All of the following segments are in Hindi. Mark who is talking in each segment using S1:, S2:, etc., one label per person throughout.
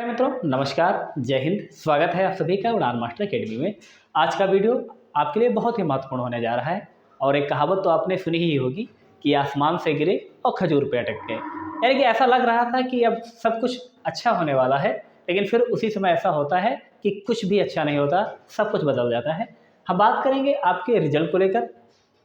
S1: अरे मित्रों, नमस्कार, जय हिंद। स्वागत है आप सभी का उड़ान मास्टर अकेडमी में। आज का वीडियो आपके लिए बहुत ही महत्वपूर्ण होने जा रहा है। और एक कहावत तो आपने सुनी ही होगी कि आसमान से गिरे और खजूर पे अटक गए। यानी कि ऐसा लग रहा था कि अब सब कुछ अच्छा होने वाला है, लेकिन फिर उसी समय ऐसा होता है कि कुछ भी अच्छा नहीं होता, सब कुछ बदल जाता है। हम बात करेंगे आपके रिजल्ट को लेकर,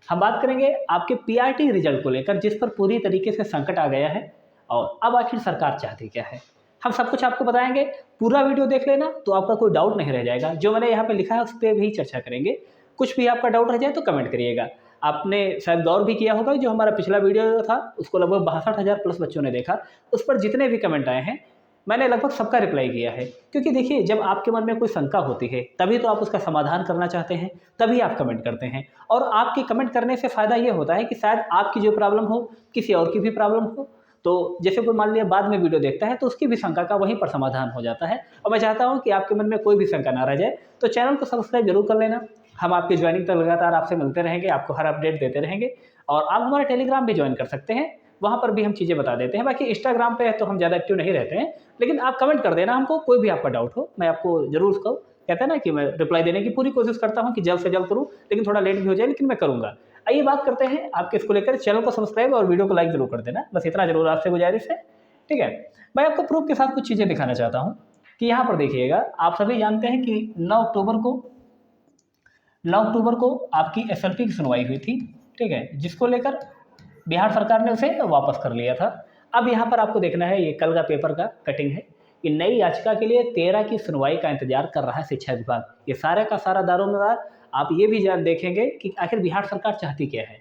S1: हम बात करेंगे आपके पीआरटी रिजल्ट को लेकर, जिस पर पूरी तरीके से संकट आ गया है। और अब आखिर सरकार चाहती क्या है, हम सब कुछ आपको बताएंगे। पूरा वीडियो देख लेना तो आपका कोई डाउट नहीं रह जाएगा। जो मैंने यहाँ पे लिखा है उस पर भी चर्चा करेंगे। कुछ भी आपका डाउट रह जाए तो कमेंट करिएगा। आपने शायद गौर भी किया होगा, जो हमारा पिछला वीडियो था उसको लगभग 62,000 प्लस बच्चों ने देखा। उस पर जितने भी कमेंट आए हैं मैंने लगभग सबका रिप्लाई किया है। क्योंकि देखिए, जब आपके मन में कोई शंका होती है तभी तो आप उसका समाधान करना चाहते हैं, तभी आप कमेंट करते हैं। और आपके कमेंट करने से फ़ायदा ये होता है कि शायद आपकी जो प्रॉब्लम हो किसी और की भी प्रॉब्लम हो, तो जैसे कोई मान लिया बाद में वीडियो देखता है तो उसकी भी शंका का वहीं पर समाधान हो जाता है। और मैं चाहता हूं कि आपके मन में कोई भी शंका ना रह जाए, तो चैनल को सब्सक्राइब जरूर कर लेना। हम आपकी ज्वाइनिंग तक लगातार आपसे मिलते रहेंगे, आपको हर अपडेट देते रहेंगे। और आप हमारा टेलीग्राम भी ज्वाइन कर सकते हैं, वहाँ पर भी हम चीज़ें बता देते हैं। बाकी इंस्टाग्राम पे तो हम ज़्यादा एक्टिव नहीं रहते हैं, लेकिन आप कमेंट कर देना हमको, कोई भी आपका डाउट हो मैं आपको ज़रूर उसको कहते हैं ना कि मैं रिप्लाई देने की पूरी कोशिश करता हूँ कि जल्द से जल्द करूँ, लेकिन थोड़ा लेट भी हो जाए लेकिन मैं करूँगा। आइए बात करते हैं आपके इसको लेकर। चैनल को सब्सक्राइब और वीडियो को लाइक जरूर कर देना, बस इतना जरूर आपसे गुजारिश है, ठीक है। मैं आपको प्रूफ के साथ कुछ चीज़ें दिखाना चाहता हूँ कि यहाँ पर देखिएगा। आप सभी जानते हैं कि 9 अक्टूबर को आपकी एसएलपी की सुनवाई हुई थी, ठीक है, जिसको लेकर बिहार सरकार ने उसे वापस कर लिया था। अब यहाँ पर आपको देखना है, ये कल का पेपर का कटिंग है कि नई याचिका के लिए 13 की सुनवाई का इंतजार कर रहा है शिक्षा विभाग। ये सारे का सारा दारोमदार आप ये भी जान देखेंगे कि आखिर बिहार सरकार चाहती क्या है।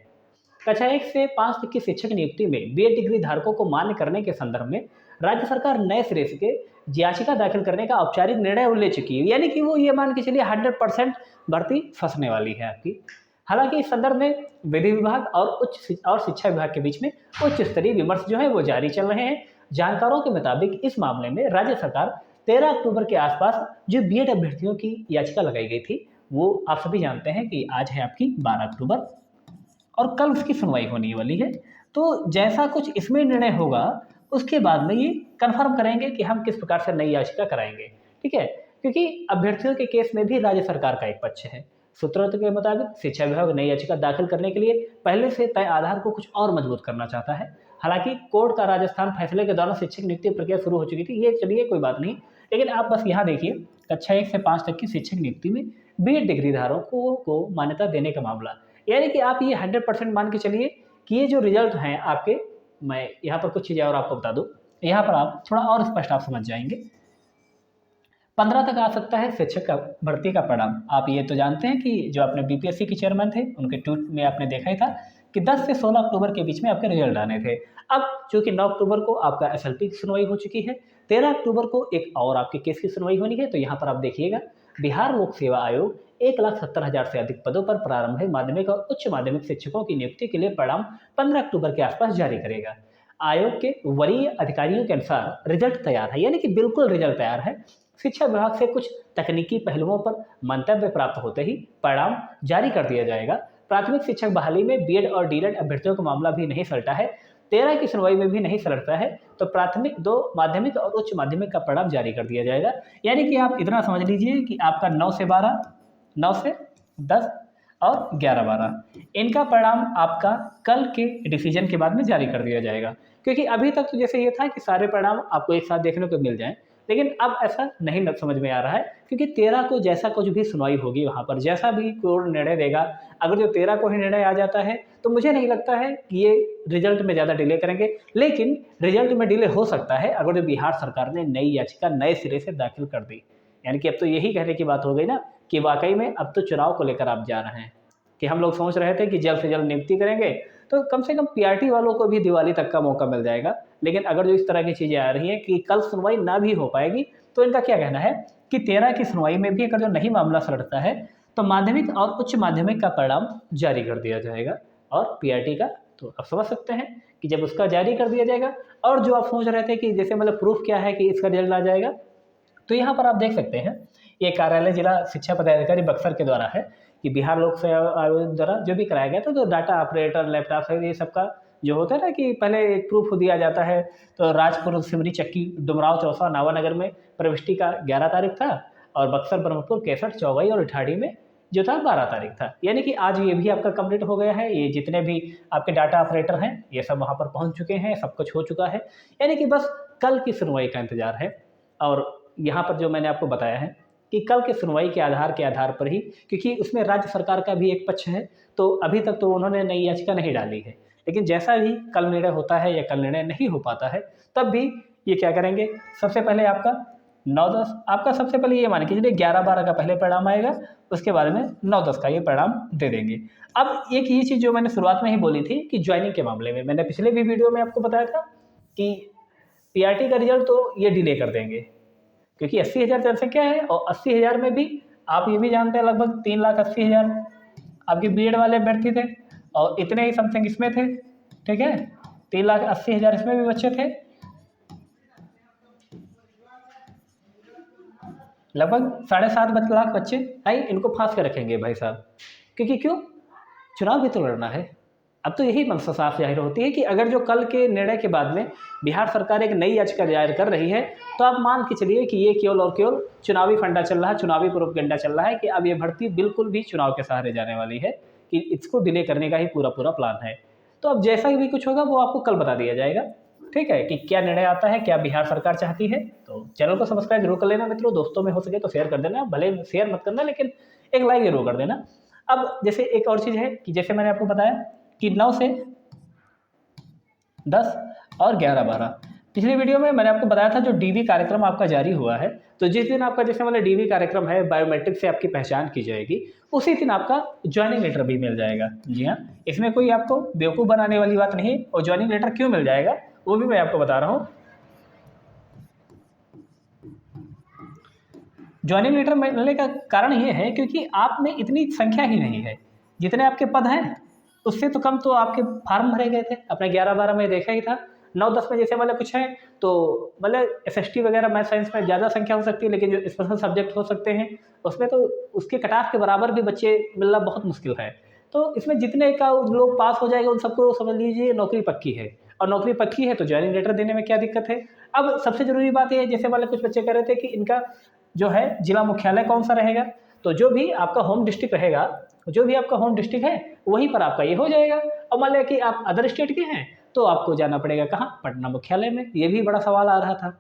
S1: कक्षा 1 से 5 तक की शिक्षक नियुक्ति में बीएड डिग्री धारकों को मान्य करने के संदर्भ में राज्य सरकार नए सिरे से याचिका दाखिल करने का औपचारिक निर्णय ले चुकी है। यानी कि वो ये मान के चलिए 100% भर्ती फंसने वाली है आपकी। हालांकि इस संदर्भ में विधि विभाग और शिक्षा विभाग के बीच में उच्च स्तरीय विमर्श जो है वो जारी चल रहे हैं। जानकारों के मुताबिक इस मामले में राज्य सरकार 13 अक्टूबर के आसपास जो बीएड अभ्यर्थियों की याचिका लगाई गई थी, वो आप सभी जानते हैं कि आज है आपकी 12 अक्टूबर और कल उसकी सुनवाई होने वाली है। तो जैसा कुछ इसमें निर्णय होगा उसके बाद में ये कन्फर्म करेंगे कि हम किस प्रकार से नई याचिका कराएंगे, ठीक है। क्योंकि अभ्यर्थियों के केस में भी राज्य सरकार का एक पक्ष है। सूत्रों के मुताबिक शिक्षा विभाग नई याचिका दाखिल करने के लिए पहले से तय आधार को कुछ और मजबूत करना चाहता है। हालांकि कोर्ट का राजस्थान फैसले के दौरान शिक्षक नियुक्ति प्रक्रिया शुरू हो चुकी थी, ये चलिए कोई बात नहीं। लेकिन आप बस यहाँ देखिए, कक्षा 1 से 5 तक की शिक्षक नियुक्ति में बीएड डिग्री धारकों को मान्यता देने का मामला, यानी कि आप ये 100% मान के चलिए कि ये जो रिजल्ट हैं आपके, मैं यहाँ पर कुछ चीज़ें और आपको बता दूँ, यहाँ पर आप थोड़ा और स्पष्ट आप समझ जाएंगे। 15 तक आ सकता है शिक्षक का भर्ती का परिणाम। आप ये तो जानते हैं कि जो अपने बीपीएससी के चेयरमैन थे उनके ट्वीट में आपने देखा ही था कि 10 से 16 अक्टूबर के बीच में आपके रिजल्ट आने थे। अब चूंकि 9 अक्टूबर को आपका एसएलपी की सुनवाई हो चुकी है, 13 अक्टूबर को एक और आपके केस की सुनवाई होनी है। तो यहाँ पर आप देखिएगा, बिहार लोक सेवा आयोग 1,70,000 से अधिक पदों पर प्रारंभिक माध्यमिक और उच्च माध्यमिक शिक्षकों की नियुक्ति के लिए परिणाम 15 अक्टूबर के आसपास जारी करेगा। आयोग के वरीय अधिकारियों के अनुसार रिजल्ट तैयार है, यानी कि बिल्कुल रिजल्ट तैयार है। शिक्षा विभाग से कुछ तकनीकी पहलुओं पर मंतव्य प्राप्त होते ही परिणाम जारी कर दिया जाएगा। प्राथमिक शिक्षक बहाली में बीएड और डीएड अभ्यर्थियों का मामला भी नहीं सलटा है, 13 की सुनवाई में भी नहीं सलटता है, तो प्राथमिक 2 माध्यमिक और उच्च माध्यमिक का परिणाम जारी कर दिया जाएगा। यानी कि आप इतना समझ लीजिए कि आपका 9 से 12, 9 से 10 और 11-12 इनका परिणाम आपका कल के डिसीजन के बाद में जारी कर दिया जाएगा। क्योंकि अभी तक तो जैसे ये था कि सारे परिणाम आपको एक साथ देखने को मिल जाएं, लेकिन अब ऐसा नहीं समझ में आ रहा है। क्योंकि 13 को जैसा कुछ भी सुनवाई होगी, वहाँ पर जैसा भी कोर्ट निर्णय देगा, अगर जो 13 को ही निर्णय आ जाता है तो मुझे नहीं लगता है कि ये रिजल्ट में ज़्यादा डिले करेंगे। लेकिन रिजल्ट में डिले हो सकता है अगर जो बिहार सरकार ने नई याचिका नए सिरे से दाखिल कर दी। यानी कि अब तो यही कहने की बात हो गई ना कि वाकई में अब तो चुनाव को लेकर आप जा रहे हैं। कि हम लोग सोच रहे थे कि जल्द से जल्द नियुक्ति करेंगे तो कम से कम पीआरटी वालों को भी दिवाली तक का मौका मिल जाएगा। लेकिन अगर जो इस तरह की चीज़ें आ रही हैं कि कल सुनवाई ना भी हो पाएगी, तो इनका क्या कहना है कि 13 की सुनवाई में भी अगर जो नहीं मामला सलटता है तो माध्यमिक और उच्च माध्यमिक का परिणाम जारी कर दिया जाएगा। और पीआरटी का तो आप समझ सकते हैं कि जब उसका जारी कर दिया जाएगा, और जो आप सोच रहे थे कि जैसे मतलब प्रूफ क्या है कि इसका रिजल्ट आ जाएगा, तो यहाँ पर आप देख सकते हैं ये कार्यालय जिला शिक्षा पदाधिकारी बक्सर के द्वारा है कि बिहार लोक सेवा आयोग द्वारा जो भी कराया गया था, तो डाटा ऑपरेटर लैपटॉप ये सबका जो होता है ना कि पहले एक प्रूफ दिया जाता है, तो राजपुर, सिमरी, चक्की, डुमराव, चौसा, नावानगर में प्रविष्टि का 11 तारीख था, और बक्सर, ब्रह्मपुर, केसर, चौवई और इटाड़ी में जो था 12 तारीख था। यानी कि आज ये भी आपका कंप्लीट हो गया है। ये जितने भी आपके डाटा ऑपरेटर हैं ये सब वहाँ पर पहुँच चुके हैं, सब कुछ हो चुका है। यानी कि बस कल की सुनवाई का इंतज़ार है। और यहाँ पर जो मैंने आपको बताया है कि कल की सुनवाई के आधार पर ही, क्योंकि उसमें राज्य सरकार का भी एक पक्ष है, तो अभी तक तो उन्होंने नई याचिका नहीं डाली है, लेकिन जैसा भी कल निर्णय होता है या कल निर्णय नहीं हो पाता है, तब भी ये क्या करेंगे, सबसे पहले आपका 9-10, आपका सबसे पहले ये मान के चलिए 11-12 का पहले परिणाम आएगा, उसके बाद में 9-10 का ये परिणाम दे देंगे। अब एक ये चीज़ जो मैंने शुरुआत में ही बोली थी कि ज्वाइनिंग के मामले में, मैंने पिछले भी वीडियो में आपको बताया था कि पीआरटी का रिजल्ट तो ये डिले कर देंगे, क्योंकि 80,000 जनसंख्या है, और 80,000 में भी आप ये भी जानते हैं लगभग 3,80,000 आपके बीएड वाले अभ्यर्थी थे, और इतने ही समथिंग इसमें थे, ठीक है, 3,80,000 इसमें भी बच्चे थे, लगभग 7.5 लाख बच्चे। भाई इनको फांस के रखेंगे भाई साहब, क्योंकि क्यों, चुनाव भी तो लड़ना है। अब तो यही मंशा साफ जाहिर होती है कि अगर जो कल के निर्णय के बाद में बिहार सरकार एक नई याचिका दायर कर रही है, तो आप मान के चलिए कि ये केवल और केवल चुनावी फंडा चल रहा है, चुनावी प्रोपेगेंडा चल रहा है कि अब ये भर्ती बिल्कुल भी चुनाव के सहारे जाने वाली है, कि इसको डिले करने का ही पूरा प्लान है। तो अब जैसा भी कुछ होगा वो आपको कल बता दिया जाएगा, ठीक है, कि क्या निर्णय आता है, क्या बिहार सरकार चाहती है। तो चैनल को सब्सक्राइब जरूर कर लेना मित्रों, दोस्तों में हो सके तो शेयर कर देना, भले शेयर मत करना लेकिन एक लाइक जरूर कर देना। अब जैसे एक और चीज़ है कि जैसे मैंने आपको बताया कि 9 से 10 और 11-12, पिछली वीडियो में मैंने आपको बताया था जो डीवी कार्यक्रम आपका जारी हुआ है, तो जिस दिन आपका जैसे वाला डीवी कार्यक्रम है, बायोमेट्रिक से आपकी पहचान की जाएगी, उसी दिन आपका ज्वाइनिंग लेटर भी मिल जाएगा। जी हाँ, इसमें कोई आपको बेवकूफ़ बनाने वाली बात नहीं है। और ज्वाइनिंग लेटर क्यों मिल जाएगा वो भी मैं आपको बता रहा हूँ। ज्वाइनिंग लेटर मिलने का कारण ये है क्योंकि आप में इतनी संख्या ही नहीं है, जितने आपके पद हैं उससे तो कम तो आपके फार्म भरे गए थे। अपने 11-12 में देखा ही था। 9-10 में जैसे मतलब कुछ है तो मतलब एसएसटी वगैरह मैथ साइंस में ज़्यादा संख्या हो सकती है, लेकिन जो स्पेशल सब्जेक्ट हो सकते हैं उसमें तो उसके कट ऑफ के बराबर भी बच्चे मिलना बहुत मुश्किल है। तो इसमें जितने का लोग पास हो जाएगा उन सबको समझ लीजिए नौकरी पक्की है, और नौकरी पक्की है तो ज्वाइनिंग लेटर देने में क्या दिक्कत है। अब सबसे ज़रूरी बात यह है, जैसे वाले कुछ बच्चे कह रहे थे कि इनका जो है जिला मुख्यालय कौन सा रहेगा, तो जो भी आपका होम डिस्ट्रिक्ट रहेगा, जो भी आपका होम डिस्ट्रिक्ट है वहीं पर आपका ये हो जाएगा। और मान लिया कि आप अदर स्टेट के हैं तो आपको जाना पड़ेगा कहाँ, पटना मुख्यालय में। ये भी बड़ा सवाल आ रहा था,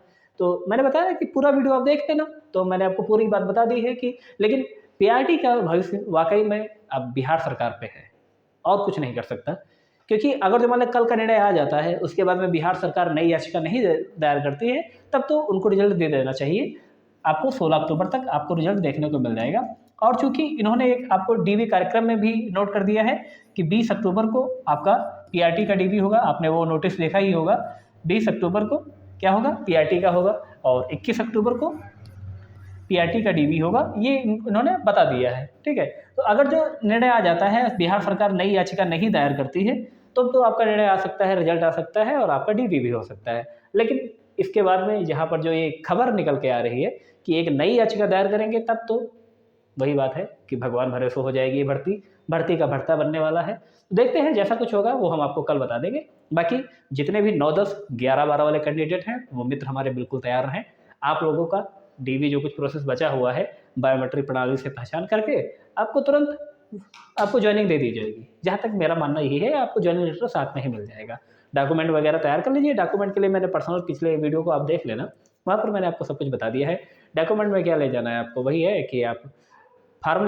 S1: तो मैंने बताया कि पूरा वीडियो आप देख लेना, तो मैंने आपको पूरी बात बता दी है कि लेकिन पीआरटी का भविष्य वाकई में अब बिहार सरकार पे है, और कुछ नहीं कर सकता। क्योंकि अगर जो मतलब कल का निर्णय आ जाता है उसके बाद में बिहार सरकार नई याचिका नहीं दायर करती है, तब तो उनको रिजल्ट दे देना चाहिए। आपको 16 अक्टूबर तक आपको रिजल्ट देखने को मिल जाएगा। और चूंकि इन्होंने एक आपको डीवी कार्यक्रम में भी नोट कर दिया है कि 20 अक्टूबर को आपका पीआरटी का डीवी होगा, आपने वो नोटिस देखा ही होगा। 20 अक्टूबर को क्या होगा, पीआरटी का होगा, और 21 अक्टूबर को पीआरटी का डीवी होगा, ये इन्होंने बता दिया है, ठीक है। तो अगर जो निर्णय आ जाता है, बिहार सरकार नई याचिका नहीं दायर करती है, तो आपका निर्णय आ सकता है, रिजल्ट आ सकता है और आपका डीवी भी हो सकता है। लेकिन इसके बाद में यहाँ पर जो ये खबर निकल के आ रही है कि एक नई याचिका दायर करेंगे, तब तो वही बात है कि भगवान भरोसे हो जाएगी ये भर्ती का भर्ता बनने वाला है। देखते हैं जैसा कुछ होगा वो हम आपको कल बता देंगे। बाकी जितने भी 9, 10, 11, 12 वाले कैंडिडेट हैं वो मित्र हमारे बिल्कुल तैयार रहें। आप लोगों का डीवी जो कुछ प्रोसेस बचा हुआ है बायोमेट्रिक प्रणाली से पहचान करके आपको तुरंत आपको ज्वाइनिंग दे दी जाएगी। जहाँ तक मेरा मानना यही है, आपको ज्वाइनिंग लेटर साथ में ही मिल जाएगा। डॉक्यूमेंट वगैरह तैयार कर लीजिए। डॉक्यूमेंट के लिए मैंने पर्सनल पिछले वीडियो को आप देख लेना, वहाँ पर मैंने आपको सब कुछ बता दिया है। डॉक्यूमेंट में क्या ले जाना है आपको, वही है कि आप फार्म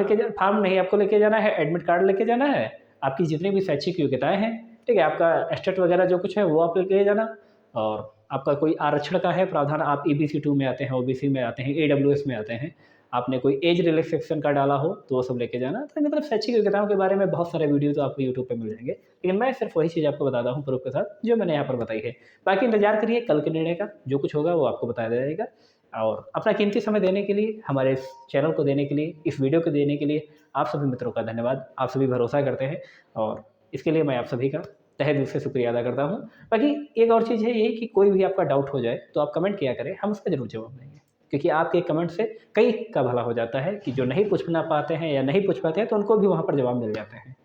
S1: नहीं आपको लेके जाना है, एडमिट कार्ड लेके जाना है, आपकी जितनी भी शैक्षिक योग्यताएं हैं, ठीक है, आपका एस्टेट वगैरह जो कुछ है वो आप लेके जाना, और आपका कोई आरक्षण का है प्रावधान, आप ईबीसी 2 में आते हैं, ओबीसी में आते हैं, ईडब्ल्यूएस में आते हैं, आपने कोई एज रिलैक्सेशन का डाला हो तो वो सब लेके जाना। तो मतलब शैक्षिक योग्यताओं के बारे में बहुत सारे वीडियो तो आपको यूट्यूब पे मिल जाएंगे, लेकिन मैं सिर्फ वही चीज़ आपको बताता हूँ प्रूफ के साथ जो मैंने यहाँ पर बताई है। बाकी इंतजार करिए कल के निर्णय का, जो कुछ होगा वो आपको बताया जाएगा। और अपना कीमती समय देने के लिए, हमारे इस चैनल को देने के लिए, इस वीडियो को देने के लिए आप सभी मित्रों का धन्यवाद। आप सभी भरोसा करते हैं और इसके लिए मैं आप सभी का तहे दिल से शुक्रिया अदा करता हूँ। बाकी एक और चीज़ है ये कि कोई भी आपका डाउट हो जाए तो आप कमेंट किया करें, हम उसका ज़रूर जवाब देंगे, क्योंकि आपके कमेंट से कई का भला हो जाता है कि जो नहीं पूछना पाते हैं या नहीं पूछ पाते हैं तो उनको भी वहाँ पर जवाब मिल जाते हैं।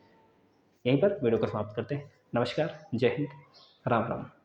S1: यहीं पर वीडियो को समाप्त करते हैं। नमस्कार, जय हिंद, राम राम।